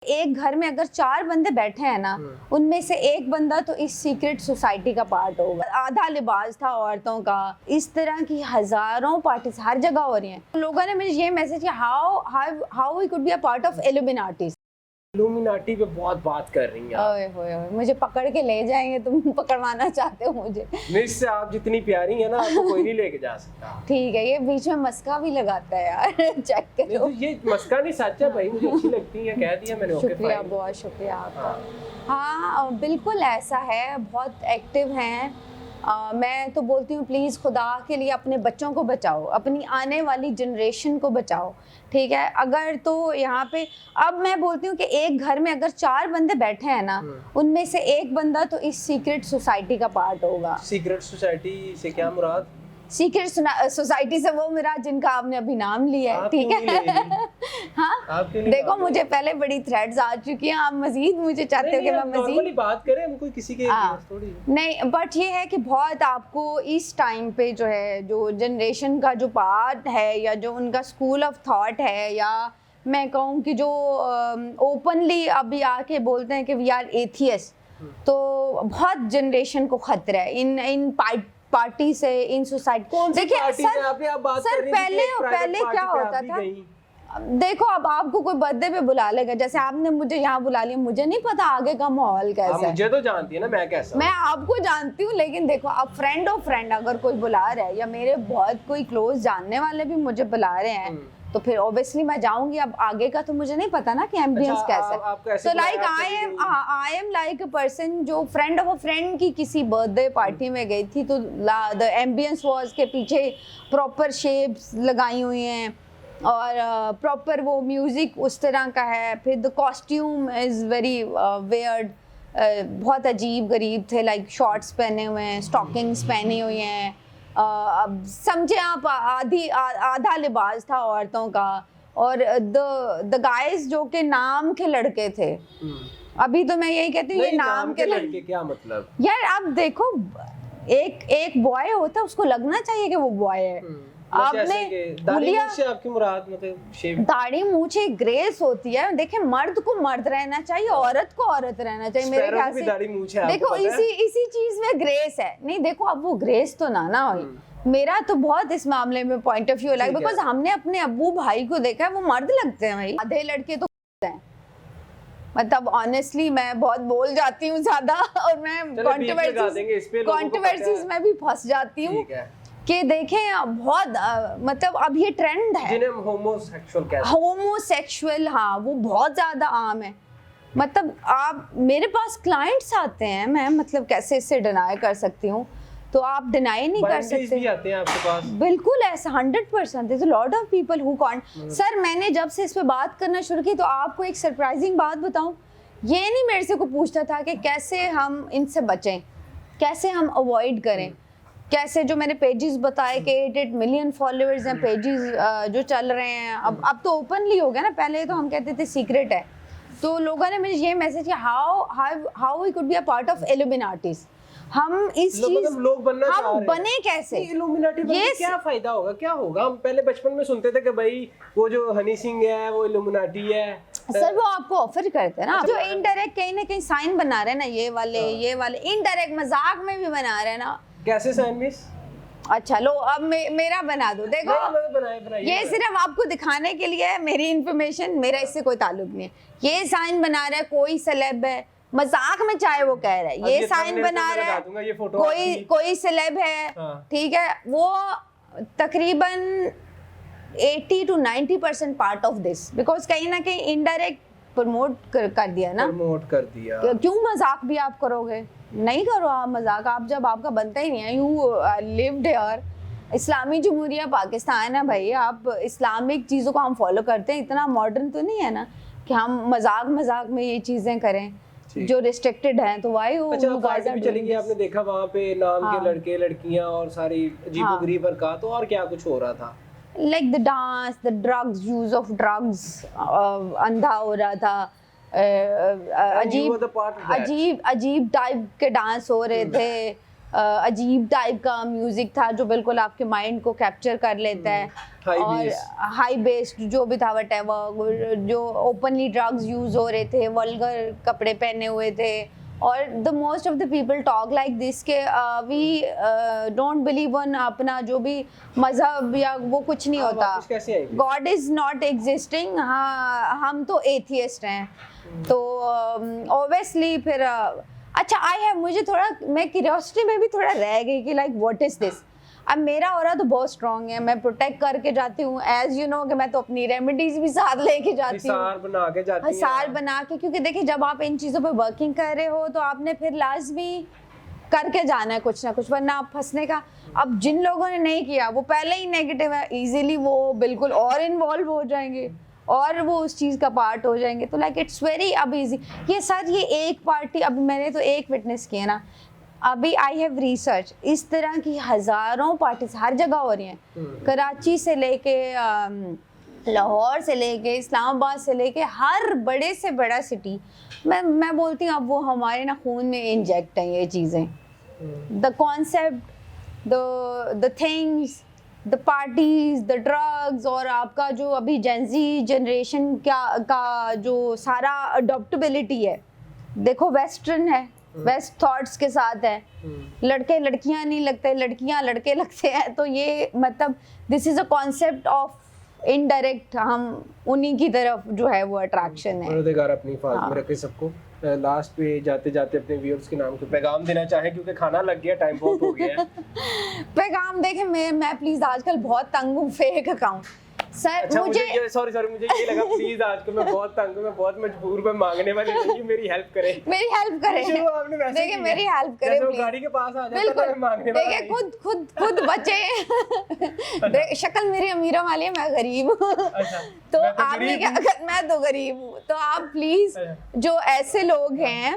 एक घर में अगर 4 बंदे बैठे हैं ना, उनमें से एक बंदा तो इस सीक्रेट सोसाइटी का पार्ट होगा। आधा लिबास था औरतों का। इस तरह की हजारों पार्टीज हर जगह हो रही हैं। लोगों ने मुझे ये मैसेज किया, how we could be a part of Illuminati. Illuminati पे बहुत बात कर रही हैं आप। ओए होए होए, मुझे पकड़ के ले जाएंगे, तुम पकड़वाना चाहते हो मुझे? मिस आप जितनी प्यारी है ना, आपको कोई नहीं लेके जा सकता। ठीक है, ये बीच में मस्का भी लगाता है यार। चेक करो। तो ये मस्का नहीं, सच है भाई, मुझे अच्छी लगती है, कह दिया मैंने। शुक्रिया, बहुत शुक्रिया आपका। हाँ बिल्कुल ऐसा है, बहुत एक्टिव हैं। मैं तो बोलती हूँ प्लीज़ खुदा के लिए अपने बच्चों को बचाओ, अपनी आने वाली जनरेशन को बचाओ, ठीक है। अगर तो यहाँ पे अब मैं बोलती हूँ कि एक घर में अगर 4 बंदे बैठे हैं ना, उनमें से एक बंदा तो इस सीक्रेट सोसाइटी का पार्ट होगा। सीक्रेट सोसाइटी से क्या मुराद? सीक्रेट सोसाइटी से वो मेरा जिनका आपने अभी नाम लिया है, ठीक है। हाँ देखो, मुझे पहले बड़ी थ्रेड्स आ चुकी हैं, आप मजीद मुझे चाहते हो कि मैं मजीद बात करें, हम कोई किसी के थोड़ी नहीं, बट ये है कि बहुत आपको इस टाइम पे जो है, जो जनरेशन का जो पार्ट है या जो उनका स्कूल ऑफ थॉट है, या मैं कहूँ कि जो ओपनली अभी आके बोलते हैं कि वी आर एथियस्ट, तो बहुत जनरेशन को खतरा है इन पार्टी से, इन सोसाइटी। देखिए सर पहले क्या होता था, देखो अब आपको कोई बर्थडे पे बुला लेगा, जैसे आपने मुझे यहाँ बुला लिया, मुझे नहीं पता आगे का माहौल कैसा है। मुझे तो जानती है ना मैं कैसा, मैं आपको जानती हूँ, लेकिन देखो अब फ्रेंड ऑफ फ्रेंड अगर कोई बुला रहा है, या मेरे बहुत कोई क्लोज जानने वाले भी मुझे बुला रहे हैं, तो फिर ऑब्वियसली मैं जाऊंगी। अब आगे का तो मुझे नहीं पता ना कि एम्बियंस कैसा है। तो like I am like a person जो फ्रेंड ऑफ अ फ्रेंड की किसी बर्थडे पार्टी में गई थी, तो द एम्बियंस वाज के पीछे प्रॉपर शेप्स लगाई हुई हैं और प्रॉपर वो म्यूजिक उस तरह का है। फिर the costume is very weird, बहुत अजीब गरीब थे, लाइक शॉर्ट्स पहने हुए हैं, स्टॉकिंग्स पहनी हुई हैं, अब समझे आप, आधा लिबास था औरतों का। और द गाइज जो के नाम के लड़के थे, अभी तो मैं यही कहती हूँ ये नाम के लड़के क्या मतलब यार। आप देखो, एक बॉय होता है, उसको लगना चाहिए कि वो बॉय है। आपने आपकी मुराद मतलब दाढ़ी मूंछे ग्रेस होती है। देखिए मर्द को मर्द रहना चाहिए, औरत को औरत रहना चाहिए, मेरे ख्याल से। देखो इसी चीज में ग्रेस है। नहीं देखो, अब वो ग्रेस तो ना हुई। मेरा तो बहुत इस मामले में पॉइंट ऑफ व्यू अलग, बिकॉज हमने अपने अब्बू भाई को देखा है, वो मर्द लगते हैं भाई, आधे लड़के तो हैं। मतलब ऑनेस्टली मैं बहुत बोल जाती हूँ ज्यादा, और मैं कॉन्ट्रोवर्सीज में भी फंस जाती हूँ कि देखें बहुत मतलब अब ये ट्रेंड है, होमोसेक्सुअल, हाँ वो बहुत ज्यादा आम है। मतलब आप मेरे पास क्लाइंट्स आते हैं, मैं मतलब कैसे इससे डिनाई कर सकती हूँ, तो आप डिनाई नहीं कर सकते। भी आते हैं आपके पास? बिल्कुल ऐसा 100%। Lot of people who can't. Sir मैंने जब से इस पे बात करना शुरू की, तो आपको एक सरप्राइजिंग बात बताऊं, ये नहीं मेरे से कोई पूछता था कि कैसे हम इनसे बचें, कैसे हम अवॉइड करें, कैसे जो मैंने पेजेस बताए कि 8 मिलियन फॉलोअर्स हैं पेजेस जो चल रहे हैं, अब तो ओपनली हो गया ना, पहले तो हम कहते थे सीक्रेट है। तो लोगों ने मुझे ये मैसेज किया, how we could be a part of Illuminatis. हम इस चीज लोग बनना चाह रहे हैं, बने कैसे? इल्यूमिनाटी बनने क्या फायदा होगा, क्या होगा? हम पहले बचपन में सुनते थे कि भाई वो जो हनी सिंह है वो इल्यूमिनाटी है। सर वो आपको ऑफर करते हैं ना, जो इनडायरेक्ट कहीं ना कहीं साइन बना रहे हैं ना, ये वाले इनडायरेक्ट मजाक में भी बना रहे हैं ना। कैसे साइन मिस? अच्छा लो अब मेरा बना दो। देखो बनाए, ये सिर्फ आपको दिखाने के लिए है, मेरी इन्फॉर्मेशन, मेरा इससे कोई ताल्लुक नहीं है। ये साइन बना रहा है कोई सेलेब है, मजाक में चाहे वो कह रहा है, ये साइन बना रहा है कोई सेलेब है, ठीक है, वो तकरीबन 80 to 90% part of this, because कहीं ना कहीं इनडायरेक्ट प्रमोट कर दिया ना। प्रमोट कर दिया। क्यों मजाक भी आप करोगे? नहीं करो आप मजाक, आप जब आपका बनता ही नहीं है। यू लिव्ड हियर, इस्लामी जमहूरिया पाकिस्तान है भाई, आप इस्लामिक चीज़ों को हम फॉलो करते हैं, इतना मॉडर्न तो नहीं है ना कि हम मजाक में ये चीज़ें करें जो रिस्ट्रिक्टेड हैं। तो वाई चली गई, आपने देखा वहाँ पे नाम के लड़के लड़कियाँ और सारी अजीबोगरीब हरकत, और क्या कुछ हो रहा था, like the dance, the drugs, use of drugs अंधा हो रहा था, अजीब टाइप के डांस हो रहे थे, अजीब टाइप का म्यूजिक था जो बिल्कुल आपके माइंड को कैप्चर कर लेता है। High और base. हाई बेस्ड जो भी था whatever, जो ओपनली ड्रग्स यूज हो रहे थे, वल्गर कपड़े पहने हुए थे, और the most of the people talk like this के वी डोंट बिलीव इन अपना जो भी मजहब या वो कुछ नहीं हाँ, होता, वापस कैसे आएंगे? गॉड इज नॉट एग्जिस्टिंग, हाँ हम तो एथियस्ट हैं। तो ऑब्वियसली फिर अच्छा आई है, मुझे थोड़ा मैं क्यूरियोसिटी में भी थोड़ा रह गई कि लाइक व्हाट इज दिस। अब मेरा ऑरा तो बहुत स्ट्रांग है, मैं प्रोटेक्ट करके जाती हूँ, एज यू नो कि मैं तो अपनी रेमेडीज भी साथ लेके जाती हूँ, हिसार बना के जाती हैं। हिसार बना के, क्योंकि देखिए जब आप इन चीज़ों पे वर्किंग कर रहे हो तो आपने फिर लाजमी करके जाना है कुछ ना कुछ, वरना आप फंसने का। अब जिन लोगों ने नहीं किया वो पहले ही नेगेटिव है, इजीली वो बिल्कुल और इन्वॉल्व हो जाएंगे और वो उस चीज़ का पार्ट हो जाएंगे। तो लाइक इट्स वेरी अब इजी ये सर, ये एक पार्टी, अब मैंने तो एक विटनेस किया ना, अभी आई हैव रिसर्च, इस तरह की हज़ारों पार्टीज हर जगह हो रही हैं, कराची से लेके लाहौर से लेके इस्लामाबाद से लेके हर बड़े से बड़ा सिटी, मैं बोलती हूँ अब वो हमारे ना खून में इंजेक्ट हैं ये चीज़ें, the concept, the things, the parties, the drugs, और आपका जो अभी जेंजी जनरेशन का जो सारा अडॉप्टेबिलिटी है, देखो वेस्टर्न है, वेस्ट थॉट्स के साथ है, लड़के लड़कियां नहीं लगते, लड़कियां लड़के लगते हैं, तो ये मतलब this is a concept of indirect हम उन्हीं की तरफ जो है वो अट्रैक्शन है। परवरदिगार अपनी हिफाजत में रखे सबको। लास्ट पे जाते जाते अपने व्यूअर्स के नाम पे पैगाम देना चाहें, क्योंकि खाना लग गया, टाइम बहुत हो गया है। पैगाम देखें, मैं प्लीज आजकल बहुत तंग हूँ फेक अकाउंट सर। अच्छा, मुझे सॉरी मुझे ये लगा प्लीज आजकल मैं बहुत तंग हूँ, मैं बहुत मजबूर हूँ, मांगने वाली नहीं हूँ, मेरी हेल्प करें, मेरी हेल्प करें, शुरू आपने वैसे देखिए की मेरी है। हेल्प करें जैसे वो प्लीज। गाड़ी के पास आ जाता है बिल्कुल, तो मैं मांगने वाला देखिए नहीं। खुद बचे शक्ल मेरी अमीरों वाली है, मैं गरीब हूँ। अच्छा, तो मैं तो आपने गरीब क्या, अगर मैं तो गरीब हूँ, तो आप प्लीज जो ऐसे लोग हैं,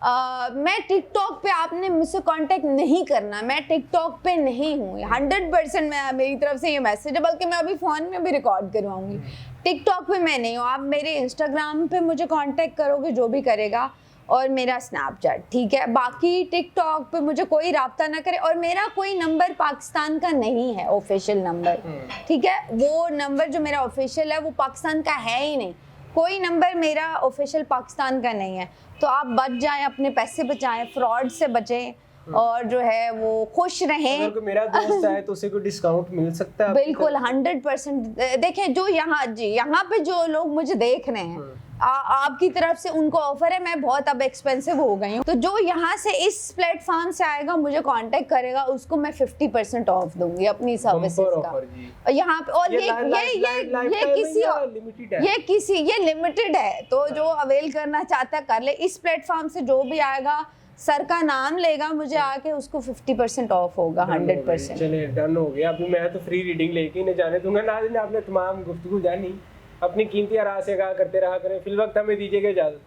मैं टिकटॉक पे आपने मुझसे कांटेक्ट नहीं करना, मैं टिकटॉक पे नहीं हूँ 100%, मैं मेरी तरफ से ये मैसेज है, बल्कि मैं अभी फ़ोन में भी रिकॉर्ड करवाऊंगी। टिकटॉक पे मैं नहीं हूँ, आप मेरे इंस्टाग्राम पे मुझे कांटेक्ट करोगे जो भी करेगा, और मेरा स्नैपचैट, ठीक है। बाकी टिकटॉक पे मुझे कोई राब्ता ना करे, और मेरा कोई नंबर पाकिस्तान का नहीं है ऑफिशियल नंबर, ठीक है। वो नंबर जो मेरा ऑफिशियल है वो पाकिस्तान का है ही नहीं, कोई नंबर मेरा ऑफिशियल पाकिस्तान का नहीं है। तो आप बच जाएं, अपने पैसे बचाएं, फ्रॉड से बचें, और जो है वो खुश रहें। अगर कोई मेरा दोस्त है तो उसे कोई डिस्काउंट मिल सकता है? बिल्कुल 100%। देखें जो यहाँ पे जो लोग मुझे देख रहे हैं, आपकी तरफ से उनको ऑफर है, मैं बहुत अब एक्सपेंसिव हो गई हूँ, तो जो यहाँ से इस प्लेटफॉर्म से आएगा मुझे कांटेक्ट करेगा, उसको मैं 50% ऑफ दूंगी अपनी सर्विसेज का यहाँ पे। और ये लिमिटेड है, तो जो अवेल करना चाहता है कर ले। इस प्लेटफॉर्म से जो भी आएगा सर का नाम लेगा, मुझे आके उसको 50% ऑफ होगा 100%। चलिए डन हो गया। अभी मैं तो फ्री रीडिंग लेके नहीं जाने दूंगा। नाज़रीन, आपने तमाम गुफ्तगू जानी, अपनी कीमती आरा से आगाह करते रहा करें। फिल वक्त हमें दीजिएगा इजाज़त।